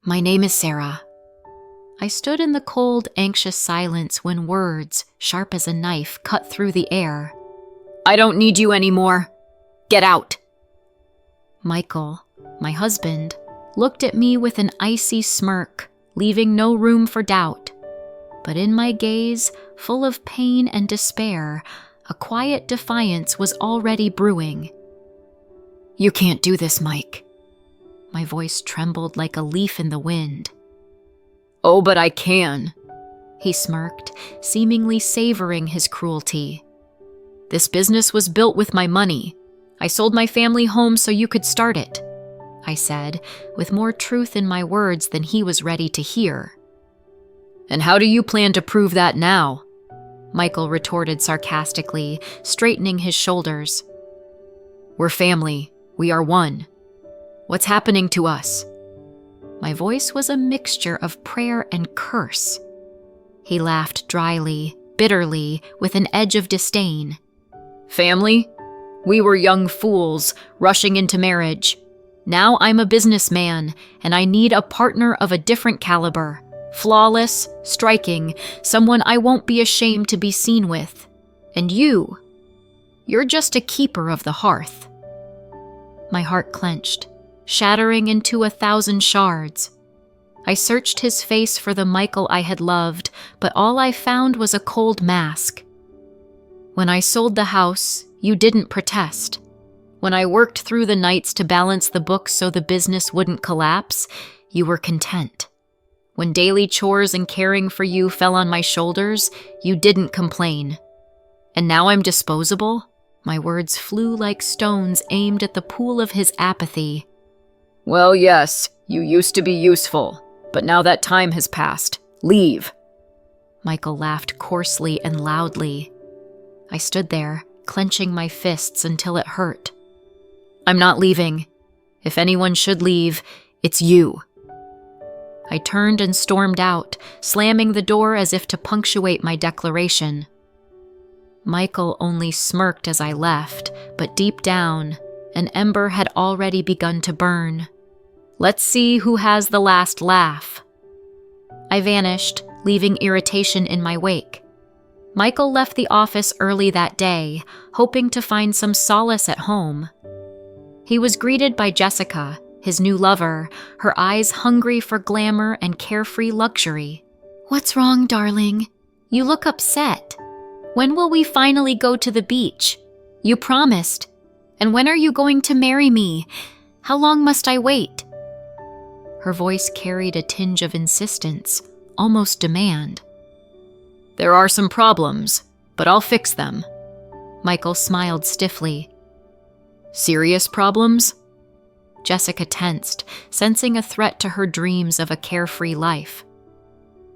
My name is Sarah. I stood in the cold, anxious silence when words, sharp as a knife, cut through the air. I don't need you anymore. Get out. Michael, my husband, looked at me with an icy smirk, leaving no room for doubt. But in my gaze, full of pain and despair, a quiet defiance was already brewing. You can't do this, Mike. My voice trembled like a leaf in the wind. Oh, but I can, he smirked, seemingly savoring his cruelty. This business was built with my money. I sold my family home so you could start it, I said, with more truth in my words than he was ready to hear. And how do you plan to prove that now? Michael retorted sarcastically, straightening his shoulders. We're family. We are one. What's happening to us? My voice was a mixture of prayer and curse. He laughed dryly, bitterly, with an edge of disdain. Family? We were young fools, rushing into marriage. Now I'm a businessman, and I need a partner of a different caliber. Flawless, striking, someone I won't be ashamed to be seen with. And you're just a keeper of the hearth. My heart clenched, shattering into 1,000 shards. I searched his face for the Michael I had loved, but all I found was a cold mask. When I sold the house, you didn't protest. When I worked through the nights to balance the books so the business wouldn't collapse, you were content. When daily chores and caring for you fell on my shoulders, you didn't complain. And now I'm disposable? My words flew like stones aimed at the pool of his apathy. Well, yes, you used to be useful, but now that time has passed. Leave. Michael laughed coarsely and loudly. I stood there, clenching my fists until it hurt. I'm not leaving. If anyone should leave, it's you. I turned and stormed out, slamming the door as if to punctuate my declaration. Michael only smirked as I left, but deep down, an ember had already begun to burn. Let's see who has the last laugh. I vanished, leaving irritation in my wake. Michael left the office early that day, hoping to find some solace at home. He was greeted by Jessica, his new lover, her eyes hungry for glamour and carefree luxury. What's wrong, darling? You look upset. When will we finally go to the beach? You promised. And when are you going to marry me? How long must I wait? Her voice carried a tinge of insistence, almost demand. There are some problems, but I'll fix them. Michael smiled stiffly. Serious problems? Jessica tensed, sensing a threat to her dreams of a carefree life.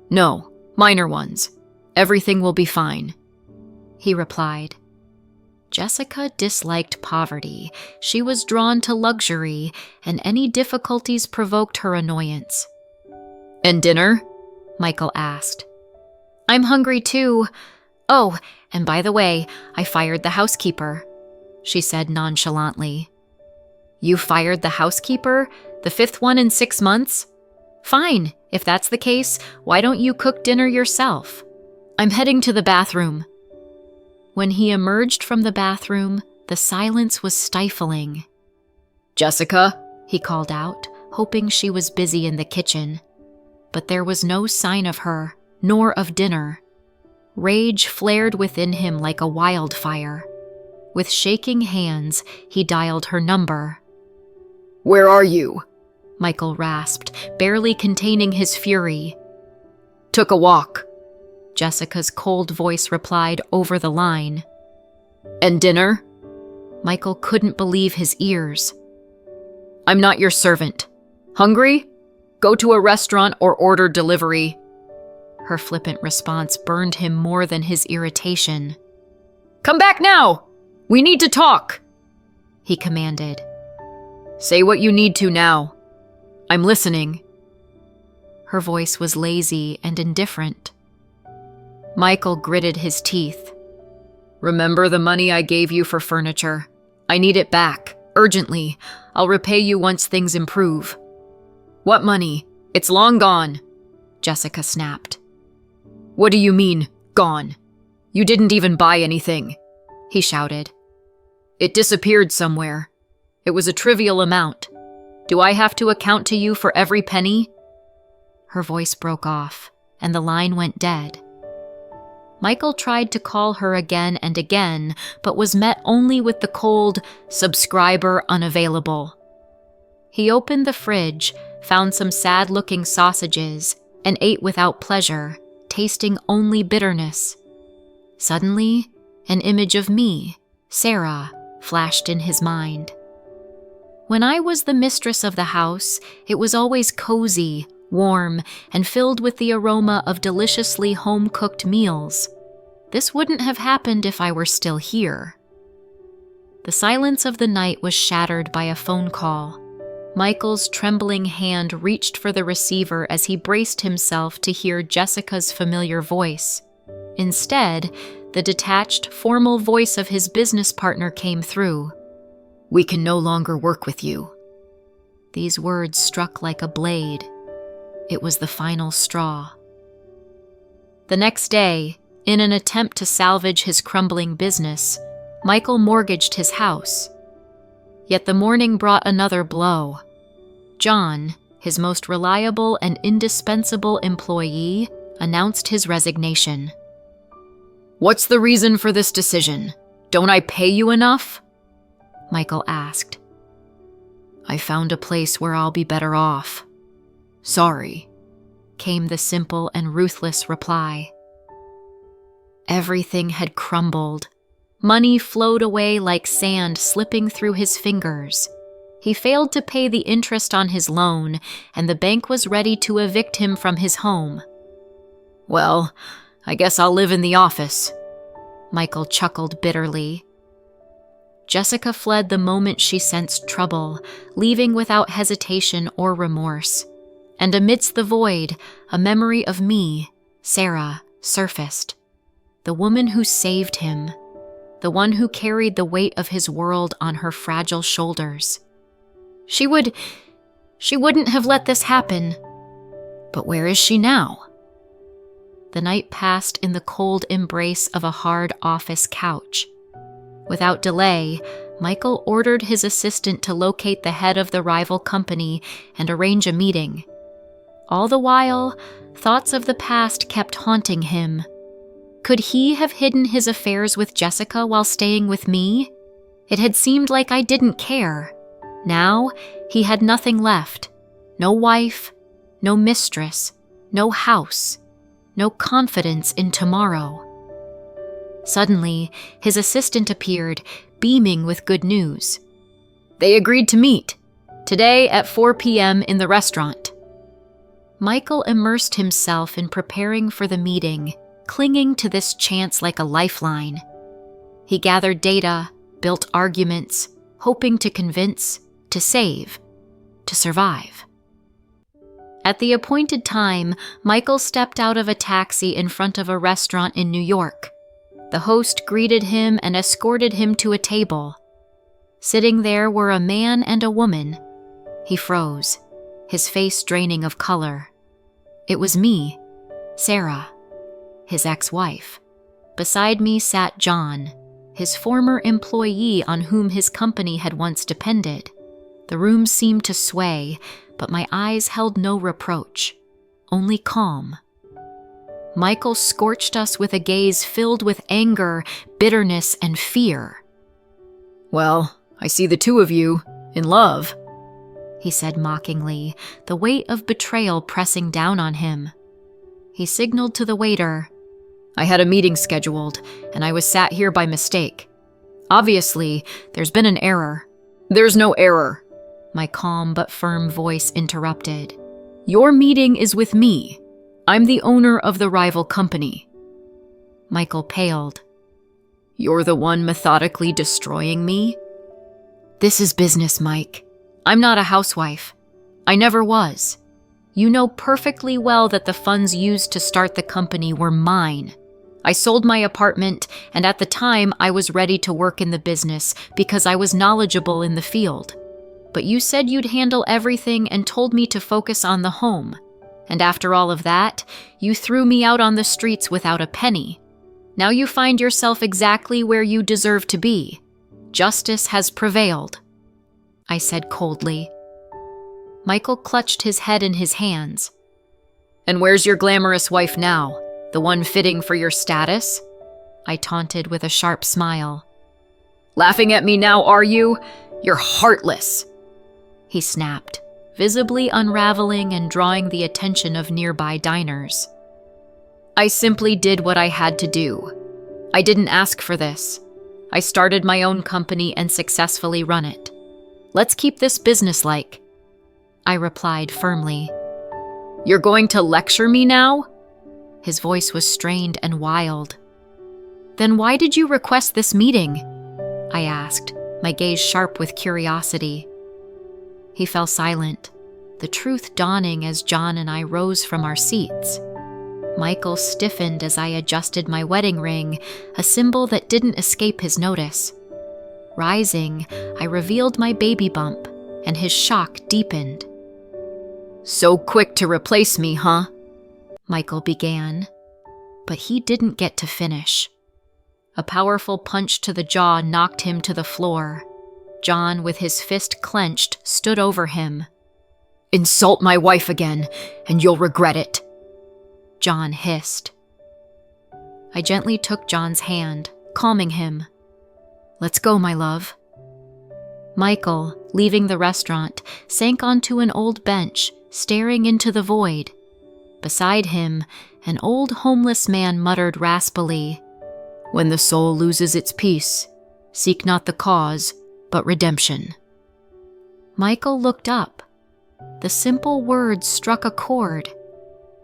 No, minor ones. Everything will be fine, he replied. Jessica disliked poverty. She was drawn to luxury, and any difficulties provoked her annoyance. And dinner? Michael asked. I'm hungry too. Oh, and by the way, I fired the housekeeper, she said nonchalantly. You fired the housekeeper? The 5th one in 6 months? Fine, if that's the case, why don't you cook dinner yourself? I'm heading to the bathroom. When he emerged from the bathroom, the silence was stifling. Jessica, he called out, hoping she was busy in the kitchen. But there was no sign of her, nor of dinner. Rage flared within him like a wildfire. With shaking hands, he dialed her number. Where are you? Michael rasped, barely containing his fury. Took a walk. Jessica's cold voice replied over the line. And dinner? Michael couldn't believe his ears. I'm not your servant. Hungry? Go to a restaurant or order delivery. Her flippant response burned him more than his irritation. Come back now! We need to talk, he commanded. Say what you need to now. I'm listening. Her voice was lazy and indifferent. Michael gritted his teeth. Remember the money I gave you for furniture? I need it back, urgently. I'll repay you once things improve. What money? It's long gone, Jessica snapped. What do you mean, gone? You didn't even buy anything, he shouted. It disappeared somewhere. It was a trivial amount. Do I have to account to you for every penny? Her voice broke off, and the line went dead. Michael tried to call her again and again, but was met only with the cold, "Subscriber unavailable." He opened the fridge, found some sad-looking sausages, and ate without pleasure, tasting only bitterness. Suddenly, an image of me, Sarah, flashed in his mind. When I was the mistress of the house, it was always cozy, warm, and filled with the aroma of deliciously home-cooked meals. This wouldn't have happened if I were still here. The silence of the night was shattered by a phone call. Michael's trembling hand reached for the receiver as he braced himself to hear Jessica's familiar voice. Instead, the detached, formal voice of his business partner came through. "We can no longer work with you." These words struck like a blade. It was the final straw. The next day, in an attempt to salvage his crumbling business, Michael mortgaged his house. Yet the morning brought another blow. John, his most reliable and indispensable employee, announced his resignation. "What's the reason for this decision? Don't I pay you enough?" Michael asked. "I found a place where I'll be better off. Sorry," came the simple and ruthless reply. Everything had crumbled. Money flowed away like sand slipping through his fingers. He failed to pay the interest on his loan, and the bank was ready to evict him from his home. "Well, I guess I'll live in the office," Michael chuckled bitterly. Jessica fled the moment she sensed trouble, leaving without hesitation or remorse. And amidst the void, a memory of me, Sarah, surfaced. The woman who saved him. The one who carried the weight of his world on her fragile shoulders. She wouldn't have let this happen. But where is she now? The night passed in the cold embrace of a hard office couch. Without delay, Michael ordered his assistant to locate the head of the rival company and arrange a meeting. All the while, thoughts of the past kept haunting him. Could he have hidden his affairs with Jessica while staying with me? It had seemed like I didn't care. Now, he had nothing left. No wife, no mistress, no house, no confidence in tomorrow. Suddenly, his assistant appeared, beaming with good news. "They agreed to meet. Today at 4 p.m. in the restaurant." Michael immersed himself in preparing for the meeting, clinging to this chance like a lifeline. He gathered data, built arguments, hoping to convince, to save, to survive. At the appointed time, Michael stepped out of a taxi in front of a restaurant in New York. The host greeted him and escorted him to a table. Sitting there were a man and a woman. He froze, his face draining of color. It was me, Sarah, his ex-wife. Beside me sat John, his former employee on whom his company had once depended. The room seemed to sway, but my eyes held no reproach, only calm. Michael scorched us with a gaze filled with anger, bitterness, and fear. "Well, I see the two of you, in love," he said mockingly, the weight of betrayal pressing down on him. He signaled to the waiter. "I had a meeting scheduled, and I was sat here by mistake. Obviously, there's been an error." "There's no error," my calm but firm voice interrupted. "Your meeting is with me. I'm the owner of the rival company." Michael paled. "You're the one methodically destroying me?" "This is business, Mike. I'm not a housewife. I never was. You know perfectly well that the funds used to start the company were mine. I sold my apartment, and at the time I was ready to work in the business because I was knowledgeable in the field. But you said you'd handle everything and told me to focus on the home. And after all of that, you threw me out on the streets without a penny. Now you find yourself exactly where you deserve to be. Justice has prevailed," I said coldly. Michael clutched his head in his hands. "And where's your glamorous wife now? The one fitting for your status?" I taunted with a sharp smile. "Laughing at me now, are you? You're heartless," he snapped, visibly unraveling and drawing the attention of nearby diners. "I simply did what I had to do. I didn't ask for this. I started my own company and successfully run it. Let's keep this businesslike," I replied firmly. "You're going to lecture me now?" His voice was strained and wild. "Then why did you request this meeting?" I asked, my gaze sharp with curiosity. He fell silent, the truth dawning as John and I rose from our seats. Michael stiffened as I adjusted my wedding ring, a symbol that didn't escape his notice. Rising, I revealed my baby bump, and his shock deepened. "So quick to replace me, huh?" Michael began, but he didn't get to finish. A powerful punch to the jaw knocked him to the floor. John, with his fist clenched, stood over him. "Insult my wife again, and you'll regret it," John hissed. I gently took John's hand, calming him. "Let's go, my love." Michael, leaving the restaurant, sank onto an old bench, staring into the void. Beside him, an old homeless man muttered raspily, "When the soul loses its peace, seek not the cause, but redemption." Michael looked up. The simple words struck a chord.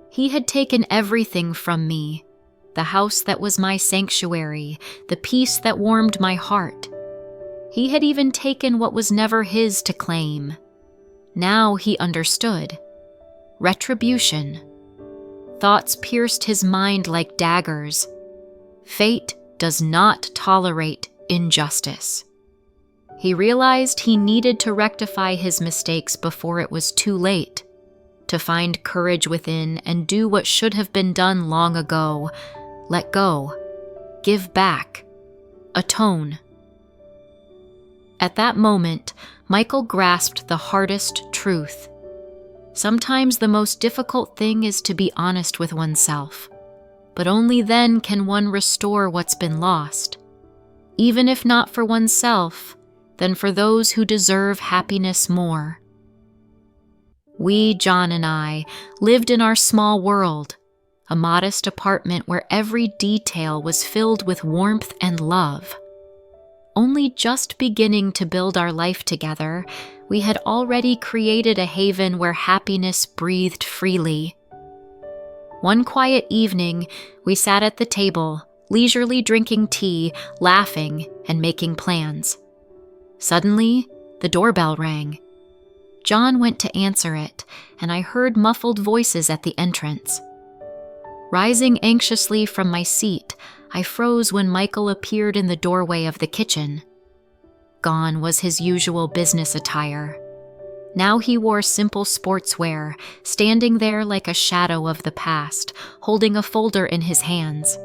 He had taken everything from me, the house that was my sanctuary, the peace that warmed my heart. He had even taken what was never his to claim. Now he understood. Retribution. Thoughts pierced his mind like daggers. Fate does not tolerate injustice. He realized he needed to rectify his mistakes before it was too late, to find courage within and do what should have been done long ago. Let go. Give back. Atone. At that moment, Michael grasped the hardest truth. Sometimes the most difficult thing is to be honest with oneself, but only then can one restore what's been lost. Even if not for oneself, then for those who deserve happiness more. We, John and I, lived in our small world, a modest apartment where every detail was filled with warmth and love. Only just beginning to build our life together, we had already created a haven where happiness breathed freely. One quiet evening, we sat at the table, leisurely drinking tea, laughing, and making plans. Suddenly, the doorbell rang. John went to answer it, and I heard muffled voices at the entrance. Rising anxiously from my seat, I froze when Michael appeared in the doorway of the kitchen. Gone was his usual business attire. Now he wore simple sportswear, standing there like a shadow of the past, holding a folder in his hands.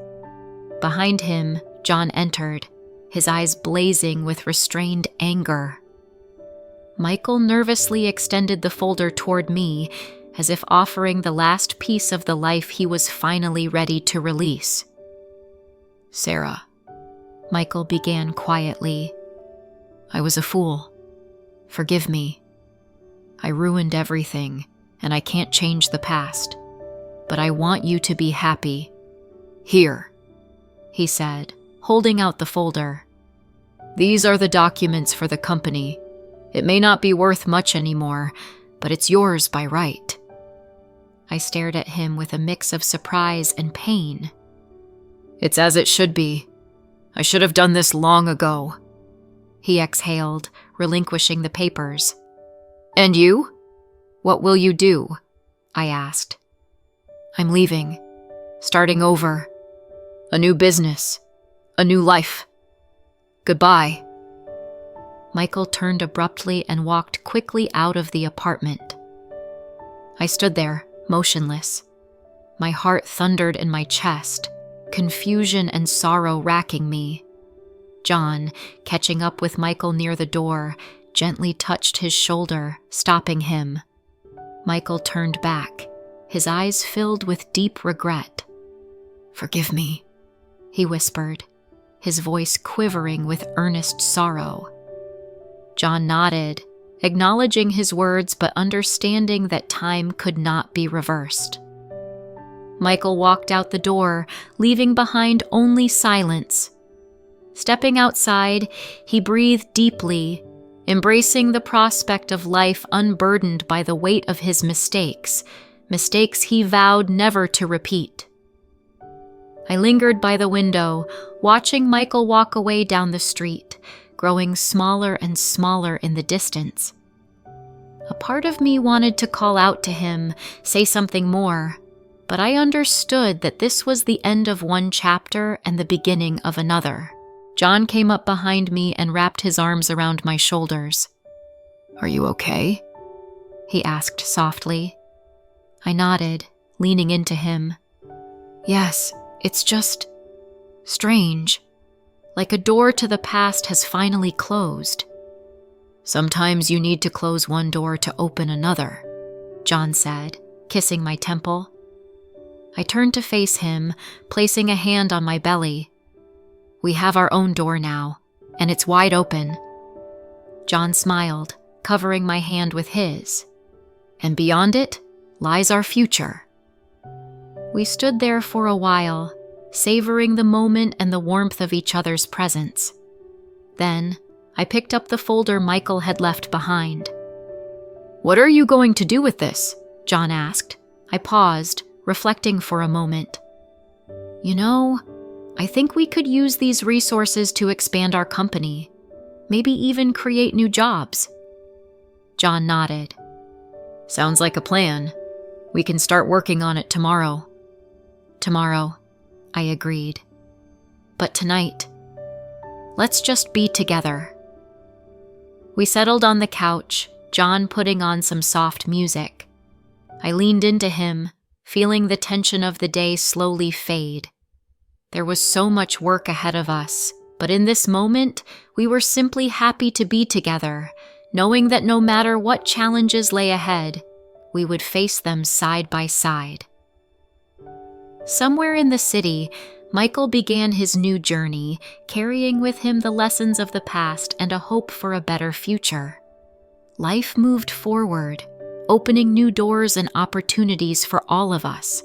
Behind him, John entered, his eyes blazing with restrained anger. Michael nervously extended the folder toward me, as if offering the last piece of the life he was finally ready to release. "Sarah," Michael began quietly, "I was a fool. Forgive me. I ruined everything, and I can't change the past. But I want you to be happy. Here," he said, holding out the folder. "These are the documents for the company. It may not be worth much anymore, but it's yours by right." I stared at him with a mix of surprise and pain. "It's as it should be. I should have done this long ago," he exhaled, relinquishing the papers. "And you? What will you do?" I asked. "I'm leaving. Starting over. A new business. A new life. Goodbye." Michael turned abruptly and walked quickly out of the apartment. I stood there, motionless. My heart thundered in my chest, confusion and sorrow racking me. John, catching up with Michael near the door, gently touched his shoulder, stopping him. Michael turned back, his eyes filled with deep regret. "Forgive me," he whispered, his voice quivering with earnest sorrow. John nodded, acknowledging his words but understanding that time could not be reversed. Michael walked out the door, leaving behind only silence. Stepping outside, he breathed deeply, embracing the prospect of life unburdened by the weight of his mistakes he vowed never to repeat. I lingered by the window, watching Michael walk away down the street, growing smaller and smaller in the distance. A part of me wanted to call out to him, say something more, but I understood that this was the end of one chapter and the beginning of another. John came up behind me and wrapped his arms around my shoulders. "Are you okay?" he asked softly. I nodded, leaning into him. "Yes, it's just strange. Like a door to the past has finally closed." "Sometimes you need to close one door to open another," John said, kissing my temple. I turned to face him, placing a hand on my belly. "We have our own door now, and it's wide open." John smiled, covering my hand with his. "And beyond it lies our future." We stood there for a while, savoring the moment and the warmth of each other's presence. Then, I picked up the folder Michael had left behind. "What are you going to do with this?" John asked. I paused, reflecting for a moment. "You know, I think we could use these resources to expand our company, maybe even create new jobs." John nodded. "Sounds like a plan. We can start working on it tomorrow." "Tomorrow," I agreed. "But tonight, let's just be together." We settled on the couch, John putting on some soft music. I leaned into him, feeling the tension of the day slowly fade. There was so much work ahead of us, but in this moment, we were simply happy to be together, knowing that no matter what challenges lay ahead, we would face them side by side. Somewhere in the city, Michael began his new journey, carrying with him the lessons of the past and a hope for a better future. Life moved forward, opening new doors and opportunities for all of us.